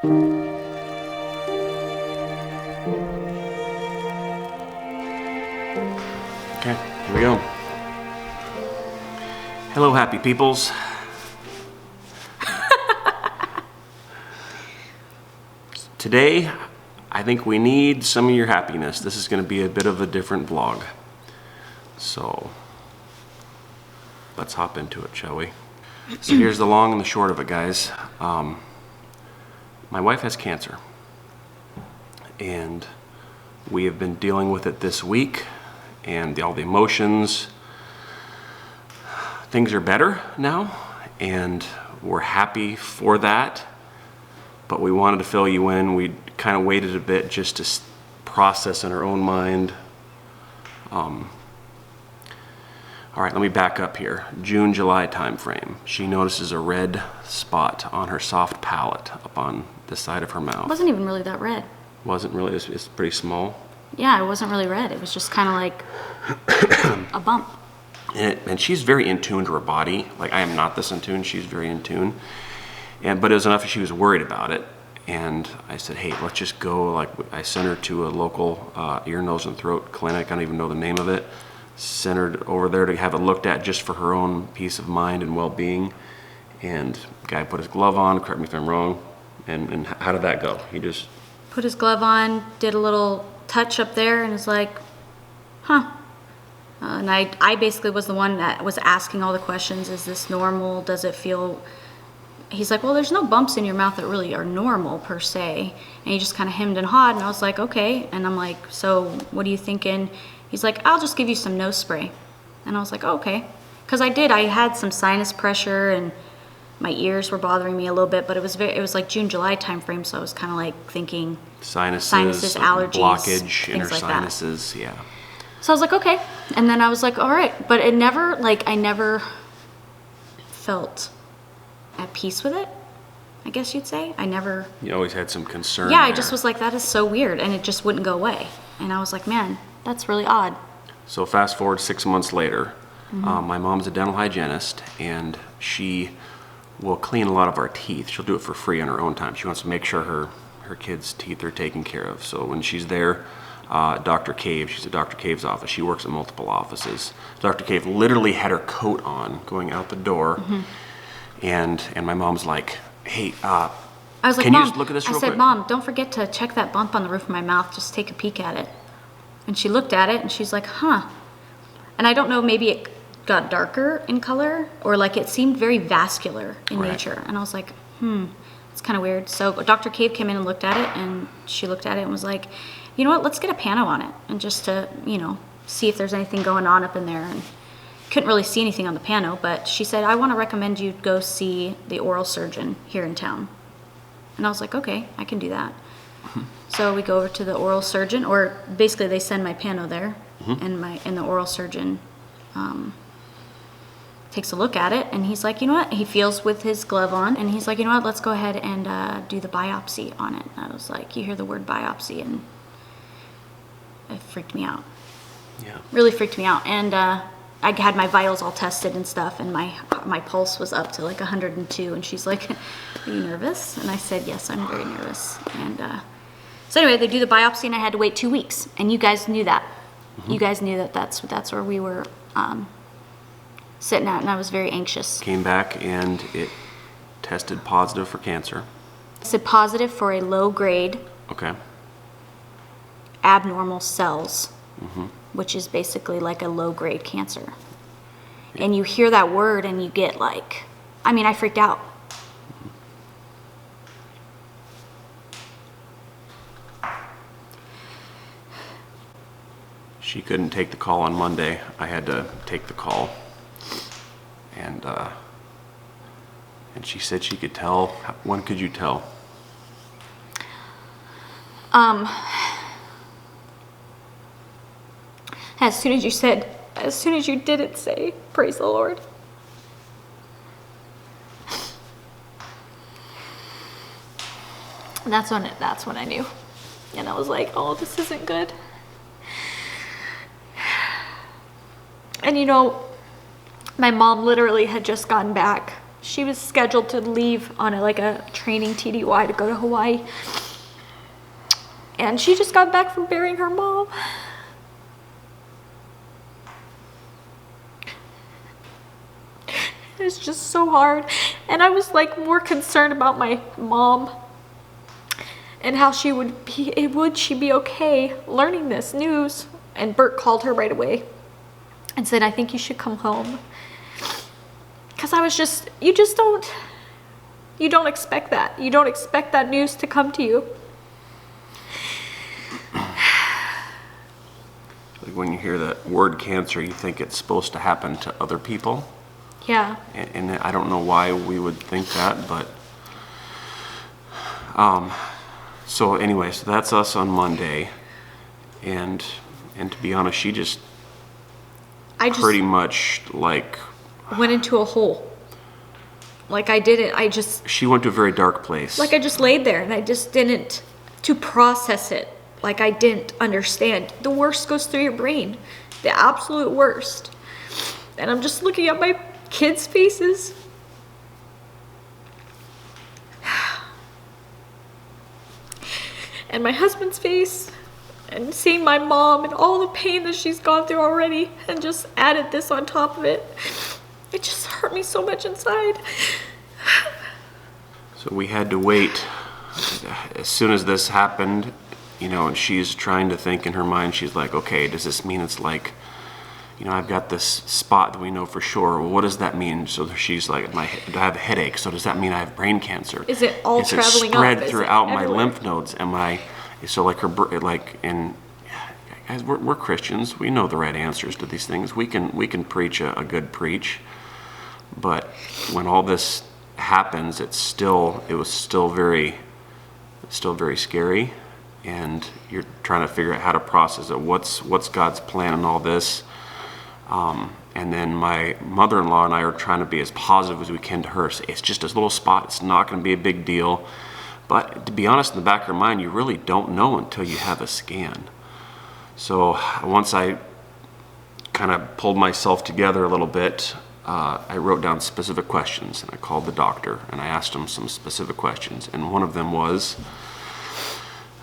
Okay, here we go. Hello, happy peoples. Today, I think we need some of your happiness. This is going to be a bit of a different vlog. So, let's hop into it, shall we? So here's the long and the short of it, guys. My wife has cancer. And we have been dealing with it this week. And all the emotions. Things are better now. And we're happy for that. But we wanted to fill you in. We kind of waited a bit just to process in our own mind. All right, let me back up here. June, July time frame. She notices a red spot on her soft palate up on the side of her mouth. It wasn't even really that red. Wasn't really? It's pretty small. Yeah, it wasn't really red. It was just kind of like a bump. And she's very in tune to her body. Like, I am not this in tune. She's very in tune. But it was enough that she was worried about it. And I said, hey, let's just go. Like, I sent her to a local ear, nose, and throat clinic. I don't even know the name of it. Sent her over there to have it looked at just for her own peace of mind and well-being. And the guy put his glove on, correct me if I'm wrong. And how did that go? He just put his glove on, did a little touch up there, and was like, huh. And I basically was the one that was asking all the questions. Is this normal? Does it feel... He's like, well, there's no bumps in your mouth that really are normal per se. And he just kind of hemmed and hawed, and I was like, okay. And I'm like, so what are you thinking? He's like, I'll just give you some nose spray. And I was like, oh, okay. Because I had some sinus pressure, and my ears were bothering me a little bit, but it was like June, July time frame, so I was kind of like thinking sinuses, allergies, blockage, inner like sinuses, yeah. So I was like, okay. And then I was like, all right. But it never, I never felt at peace with it, I guess you'd say. You always had some concern. Yeah, there. I just was like, that is so weird, and it just wouldn't go away. And I was like, man, that's really odd. So fast forward 6 months later, my mom's a dental hygienist, and she will clean a lot of our teeth. She'll do it for free on her own time. She wants to make sure her kids' teeth are taken care of. So when she's there, Dr. Cave, she's at Dr. Cave's office. She works at multiple offices. Dr. Cave literally had her coat on going out the door. And my mom's like, hey, I was like, can Mom, you just look at this real quick? I said, Mom, don't forget to check that bump on the roof of my mouth. Just take a peek at it. And she looked at it, and she's like, huh. And I don't know, maybe it got darker in color, or like it seemed very vascular in nature. And I was like, it's kind of weird. So Dr. Cave came in and looked at it, and she looked at it and was like, you know what, let's get a pano on it, and just to, see if there's anything going on up in there. And couldn't really see anything on the pano, but she said, I want to recommend you go see the oral surgeon here in town. And I was like, okay, I can do that. So we go over to the oral surgeon, or basically they send my pano there, and the oral surgeon takes a look at it, and he's like, you know what? He feels with his glove on, and he's like, you know what? Let's go ahead and do the biopsy on it. And I was like, you hear the word biopsy, and it freaked me out. Yeah. Really freaked me out. And I had my vitals all tested and stuff, and my pulse was up to like 102, and she's like, are you nervous? And I said, yes, I'm very nervous. And so anyway, they do the biopsy, and I had to wait 2 weeks, and you guys knew that. You guys knew that that's where we were sitting at, and I was very anxious. Came back, and it tested positive for cancer. It said positive for a low grade abnormal cells, which is basically like a low grade cancer. And you hear that word and you get like, I freaked out. She couldn't take the call on Monday. I had to take the call. And she said she could tell. When could you tell? As soon as you didn't say, praise the Lord. That's when I knew. And I was like, oh, this isn't good. And my mom literally had just gotten back She was scheduled to leave on a training TDY to go to Hawaii. And she just got back from burying her mom. It's just so hard. And I was like more concerned about my mom and how she would she be okay learning this news. And Bert called her right away and said, I think you should come home. Because I was just, you don't expect that. You don't expect that news to come to you. Like when you hear that word cancer, you think it's supposed to happen to other people. Yeah. And I don't know why we would think that, but so anyway, so that's us on Monday, and to be honest, she just pretty much like went into a hole. Like I didn't, she went to a very dark place. like I just laid there and I just didn't, to process it, like I didn't understand. The worst goes through your brain, the absolute worst. And I'm just looking at my kids' faces. And my husband's face, and seeing my mom and all the pain that she's gone through already, and just added this on top of it. It just hurt me so much inside. So we had to wait. As soon as this happened, you know, and she's trying to think in her mind, she's like, okay, does this mean it's like, you know, I've got this spot that we know for sure. Well, what does that mean? So she's like, I have a headache. So does that mean I have brain cancer? Is it all traveling up? Spread Is it throughout my everywhere? lymph nodes? So like and guys, we're Christians. We know the right answers to these things. We can preach a good preach, but when all this happens, it was still very scary, and you're trying to figure out how to process it. What's God's plan in all this? And then my mother-in-law and I are trying to be as positive as we can to her. It's just a little spot. It's not going to be a big deal. But to be honest, in the back of your mind, you really don't know until you have a scan. So once I kind of pulled myself together a little bit, I wrote down specific questions, and I called the doctor and I asked him some specific questions. And one of them was,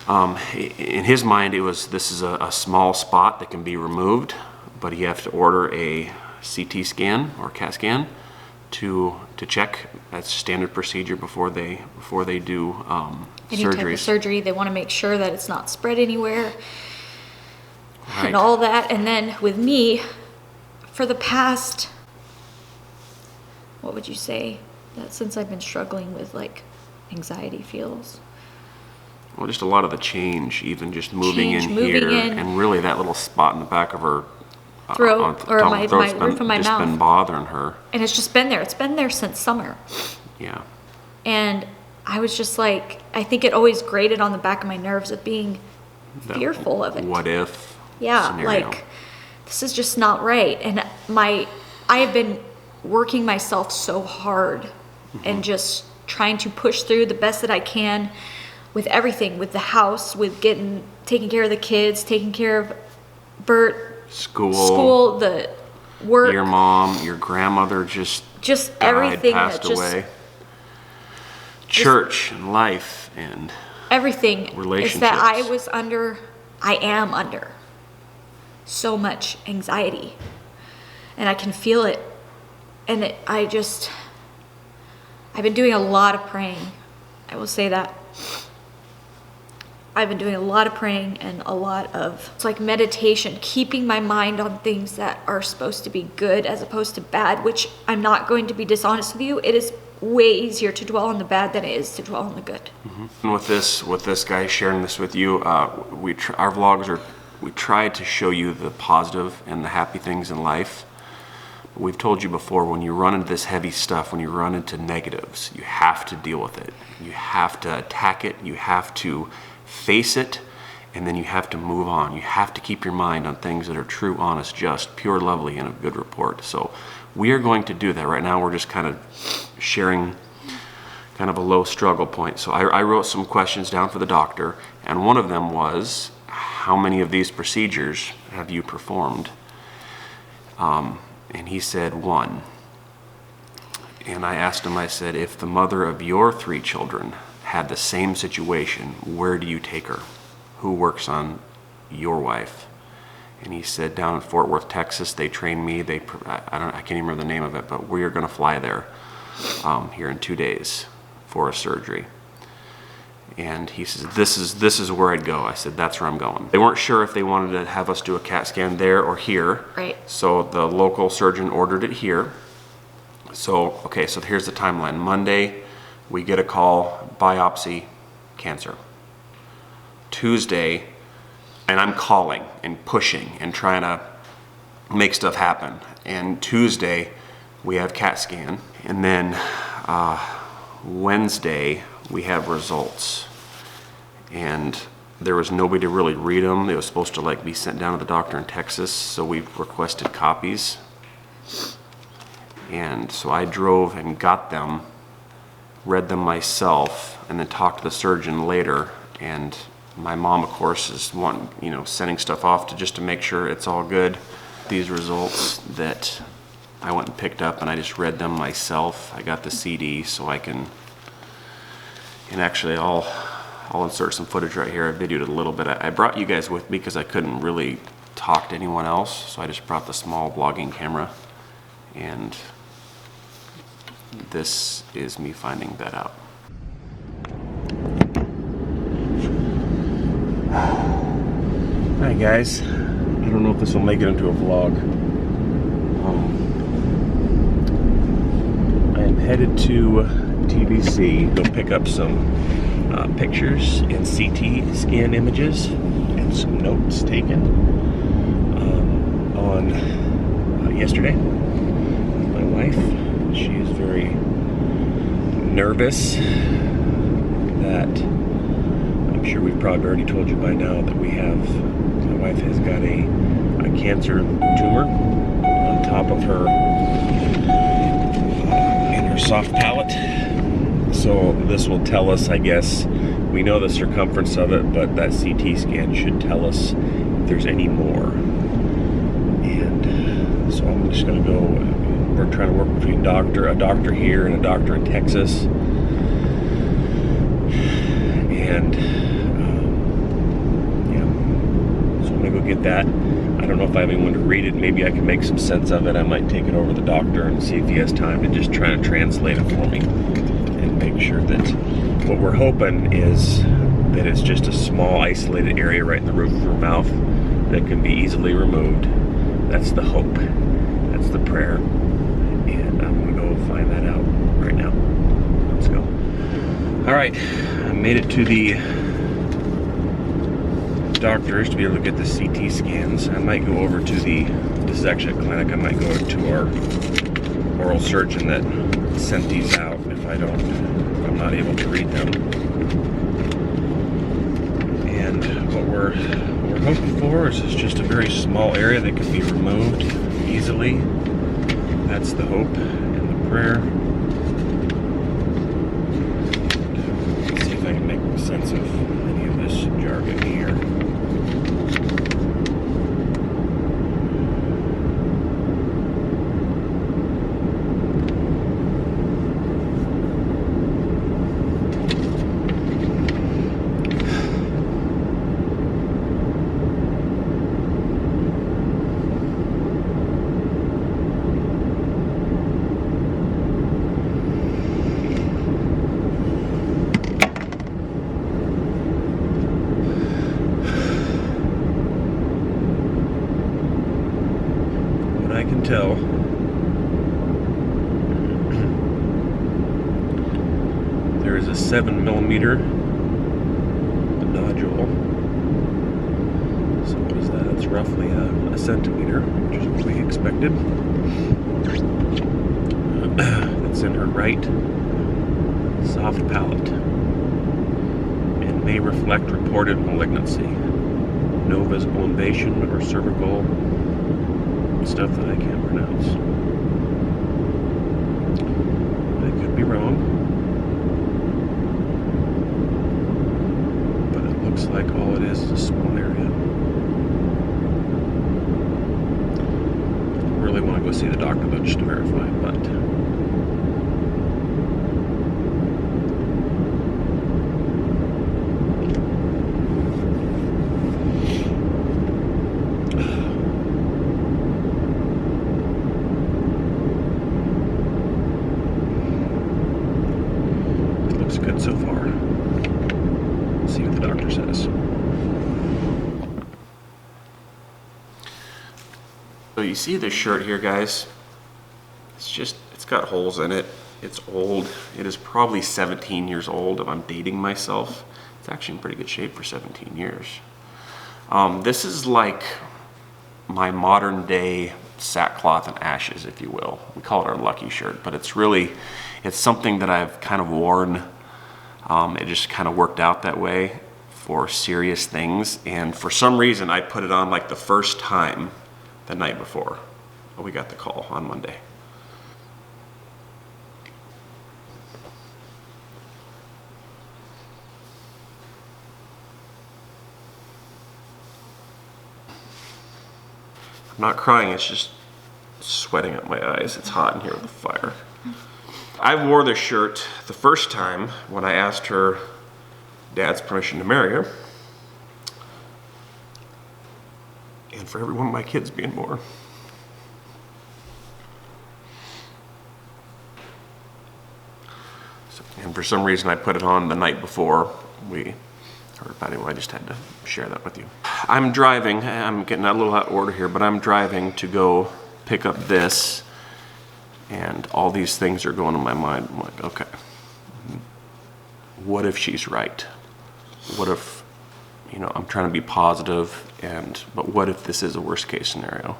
in his mind, this is a small spot that can be removed, but you have to order a CT scan or CAT scan to check. That's standard procedure before they do Any type of surgeries. surgery, they want to make sure that it's not spread anywhere. Right. And all that. And then with me, for the past, what would you say, that since I've been struggling with like anxiety feels? Well, just a lot of the change, even just moving Change, in moving here, in. and really that little spot in the back of her Throat, on the or top of my her throat's roof of my just mouth. been bothering her. And it's just been there. It's been there since summer. Yeah. And I was just like, I think it always grated on the back of my nerves of being That fearful of it. What if Yeah, scenario. like, this is just not right. And I have been working myself so hard and just trying to push through the best that I can with everything, with the house, with taking care of the kids, taking care of Bert, school, the work, your mom, your grandmother just died, everything passed that just away. Church and life and everything is that relationships. I am under so much anxiety, and I can feel it. And I've been doing a lot of praying. I will say that. I've been doing a lot of praying and a lot of, it's like meditation, keeping my mind on things that are supposed to be good as opposed to bad, which I'm not going to be dishonest with you. It is way easier to dwell on the bad than it is to dwell on the good. And with this guy sharing this with you, our vlogs we try to show you the positive and the happy things in life. We've told you before, when you run into this heavy stuff, when you run into negatives, you have to deal with it. You have to attack it. You have to face it, and then you have to move on. You have to keep your mind on things that are true, honest, just, pure, lovely, and of good report. So we are going to do that. Right now we're just kind of sharing kind of a low struggle point. So I wrote some questions down for the doctor, and one of them was, how many of these procedures have you performed? And he said 1. And I asked him, I said, if the mother of your 3 children had the same situation, where do you take her? Who works on your wife? And he said, down in Fort Worth, Texas, they trained me. I can't even remember the name of it, but we are going to fly there here in 2 days for a surgery. And he says, this is where I'd go. I said, that's where I'm going. They weren't sure if they wanted to have us do a CAT scan there or here. Right. So the local surgeon ordered it here. So, okay, so here's the timeline. Monday, we get a call, biopsy, cancer. Tuesday, and I'm calling and pushing and trying to make stuff happen. And Tuesday, we have CAT scan. And then Wednesday, we have results. And there was nobody to really read them. They were supposed to be sent down to the doctor in Texas, so we requested copies. And so I drove and got them, read them myself, and then talked to the surgeon later. And my mom, of course, is sending stuff off just to make sure it's all good. These results that I went and picked up, and I just read them myself. I got the CD, so I can, and actually I'll insert some footage right here. I videoed it a little bit. I brought you guys with me because I couldn't really talk to anyone else, so I just brought the small vlogging camera. And this is me finding that out. Hi guys, I don't know if this will make it into a vlog. I am headed to TBC, go pick up some pictures and CT scan images and some notes taken on yesterday with my wife. She is very nervous that I'm sure we've probably already told you by now that my wife has got a cancer tumor on top of her, in her soft palate. So this will tell us, I guess, we know the circumference of it, but that CT scan should tell us if there's any more. And so I'm just gonna go, we're trying to work between a doctor here and a doctor in Texas. And so I'm gonna go get that. I don't know if I have anyone to read it. Maybe I can make some sense of it. I might take it over to the doctor and see if he has time to just try to translate it for me and make sure that what we're hoping is that it's just a small isolated area right in the roof of her mouth that can be easily removed. That's the hope. That's the prayer. And I'm gonna go find that out right now. Let's go. All right, I made it to the doctors to be able to get the CT scans. I might go over to this is actually a clinic. I might go to our oral surgeon that sent these out if I'm not able to read them. And what we're hoping for is just a very small area that can be removed easily. That's the hope and the prayer. Let's see if I can make sense of any of this jargon here. I can tell there is a 7mm nodule. So what is that? It's roughly a centimeter, which is what we expected. It's in her right soft palate and may reflect reported malignancy. No visible invasion or cervical stuff that I can't pronounce. I could be wrong, but it looks like all it is a small area. Really want to go see the doctor though, just to verify, but good so far. Let's see what the doctor says. So you see this shirt here, guys? It's got holes in it. It's old. It is probably 17 years old if I'm dating myself. It's actually in pretty good shape for 17 years. This is like my modern day sackcloth and ashes, if you will. We call it our lucky shirt, but it's something that I've kind of worn. It just kind of worked out that way for serious things. And for some reason, I put it on like the first time the night before we got the call on Monday. I'm not crying, it's just sweating up my eyes. It's hot in here with the fire. I wore this shirt the first time when I asked her dad's permission to marry her. And for every one of my kids being born. And for some reason I put it on the night before anyway, I just had to share that with you. I'm driving, I'm getting a little out of order here, but I'm driving to go pick up this, and all these things are going in my mind. I'm like, okay, what if she's right? What if, I'm trying to be positive, but what if this is a worst case scenario?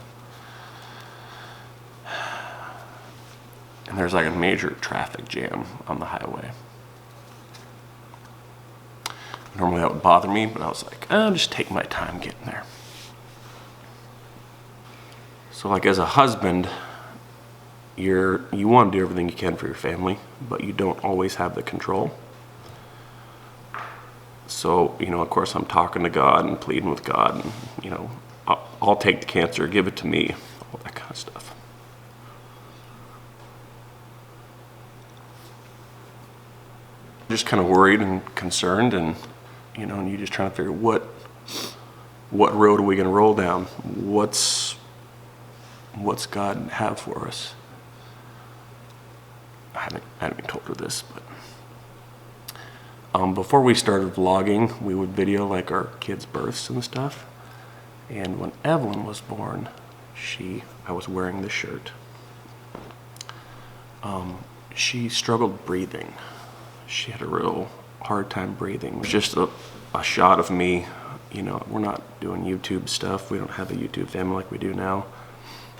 And there's like a major traffic jam on the highway. Normally that would bother me, but I was like, I'll just take my time getting there. So like as a husband, you want to do everything you can for your family, but you don't always have the control. So, of course I'm talking to God and pleading with God and, I'll take the cancer, give it to me, all that kind of stuff. Just kind of worried and concerned, and and you're just trying to figure what road are we going to roll down? What's God have for us? I haven't even told her this, but before we started vlogging, we would video like our kids' births and stuff. And when Evelyn was born, I was wearing this shirt. She struggled breathing. She had a real hard time breathing. It was just a shot of me. We're not doing YouTube stuff. We don't have a YouTube family like we do now.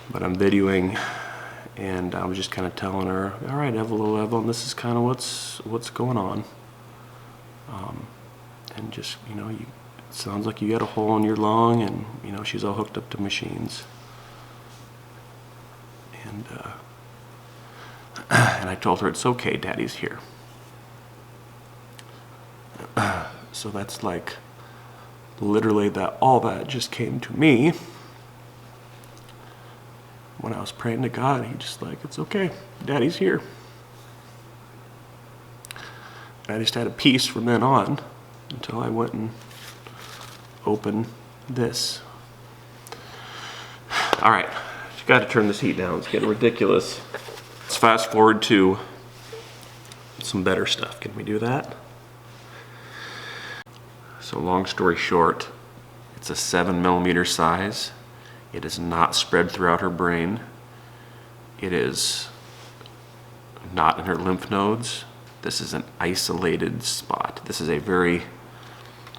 But I'm videoing, and I was just kind of telling her, all right, Evelyn, this is kind of what's going on. And just, it sounds like you got a hole in your lung, and, she's all hooked up to machines. And I told her, it's okay, Daddy's here. So that's like literally all that just came to me when I was praying to God. He just like, it's okay, Daddy's here. I just had a peace from then on until I went and opened this. All right, you got to turn this heat down. It's getting ridiculous. Let's fast forward to some better stuff. Can we do that? So long story short, it's a 7mm size. It is not spread throughout her brain. It is not in her lymph nodes. This is an isolated spot. This is a very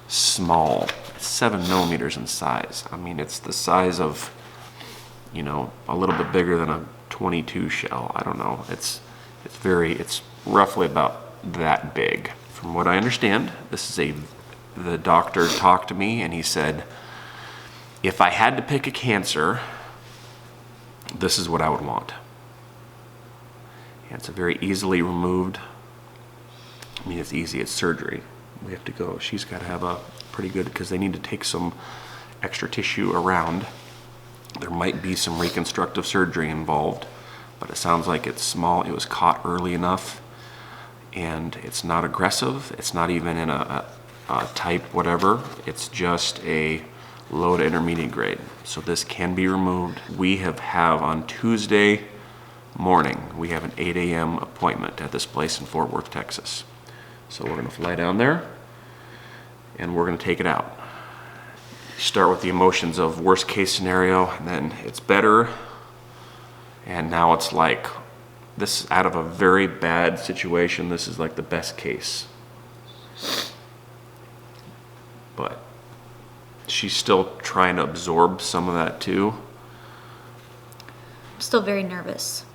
small, 7mm in size. I mean, it's the size of, a little bit bigger than a .22 shell. I don't know. It's roughly about that big. From what I understand, the doctor talked to me and he said, if I had to pick a cancer, this is what I would want. And it's a very easily removed. I mean, it's easy, it's surgery. We have to go, she's got to have a pretty good, because they need to take some extra tissue around. There might be some reconstructive surgery involved, but it sounds like it's small. It was caught early enough, and it's not aggressive. It's not even in a type whatever. It's just a low to intermediate grade. So this can be removed. We have on Tuesday morning, we have an 8 a.m. appointment at this place in Fort Worth, Texas. So we're gonna lie down there and we're gonna take it out. Start with the emotions of worst case scenario, and then it's better. And now it's like, this out of a very bad situation, this is like the best case. But she's still trying to absorb some of that too. I'm still very nervous.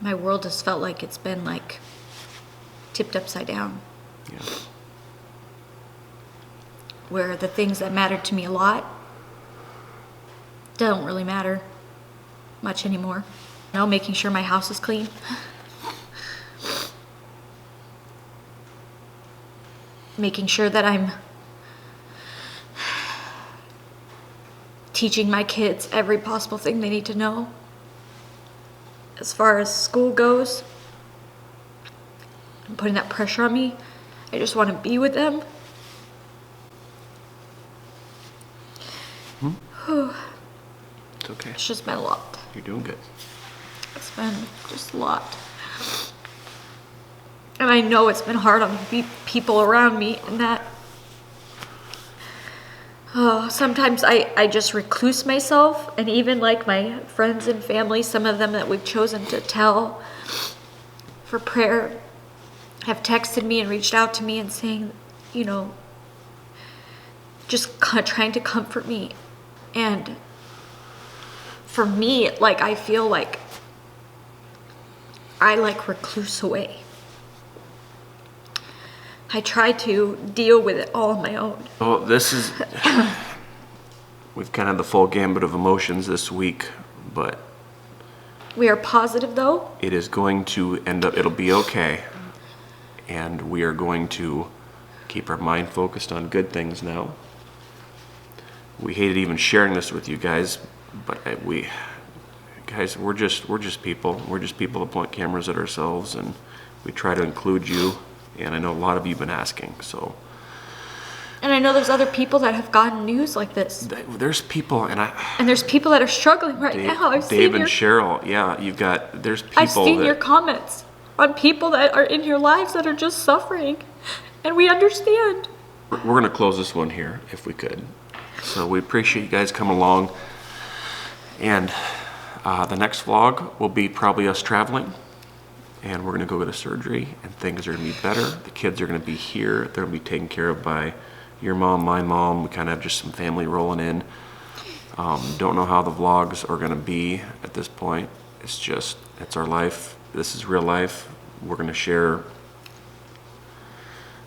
My world has felt like it's been like tipped upside down. Yeah. Where the things that mattered to me a lot don't really matter much anymore. You know, making sure my house is clean. Making sure that I'm teaching my kids every possible thing they need to know. As far as school goes, and putting that pressure on me, I just want to be with them. It's okay. It's just been a lot. You're doing good. It's been just a lot. And I know it's been hard on people around me, and that sometimes I just recluse myself, and even like my friends and family, some of them that we've chosen to tell for prayer, have texted me and reached out to me and saying, you know, just trying to comfort me. And for me, like, I feel like I like recluse away. I try to deal with it all on my own. Well, this is, we've kind of the full gambit of emotions this week, but We are positive though. it is going to end up, it'll be okay. And we are going to keep our mind focused on good things now. We hated even sharing this with you guys, but guys, we're just people. We're just people that point cameras at ourselves, and we try to include you. And I know a lot of you have been asking, so. And I know there's other people that have gotten news like this. There's people, and there's people that are struggling right now. Dave and Cheryl, yeah, there's people I've seen your comments on people that are in your lives that are just suffering. And we understand. We're going to close this one here, if we could. So we appreciate you guys coming along. And the next vlog will be probably us traveling. And we're going to go get a surgery, and things are going to be better. The kids are going to be here. They're going to be taken care of by your mom, my mom. We kind of have just some family rolling in. Don't know how the vlogs are going to be at this point. It's our life. This is real life. We're going to share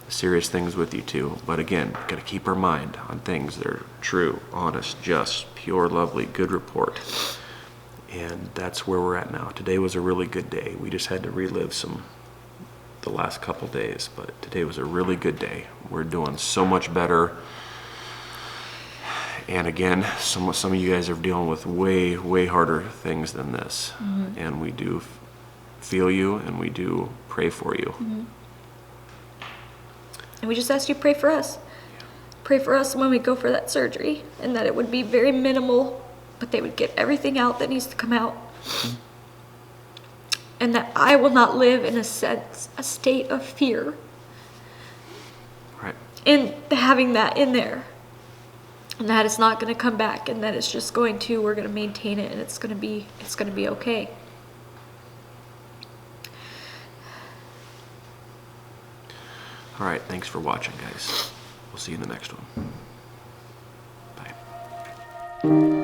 serious things with you too. But again, got to keep our mind on things that are true, honest, just, pure, lovely, good report. And that's where we're at now. Today was a really good day. We just had to relive the last couple days, but today was a really good day. We're doing so much better. And again, some of you guys are dealing with way, way harder things than this. Mm-hmm. And we do feel you, and we do pray for you. Mm-hmm. And we just ask you to pray for us. Yeah. Pray for us when we go for that surgery, and that it would be very minimal, but they would get everything out that needs to come out. Mm-hmm. And that I will not live in a state of fear. Right. In having that in there. And that it's not going to come back, and that it's just we're going to maintain it, and it's going to be okay. All right, thanks for watching, guys. We'll see you in the next one. Bye.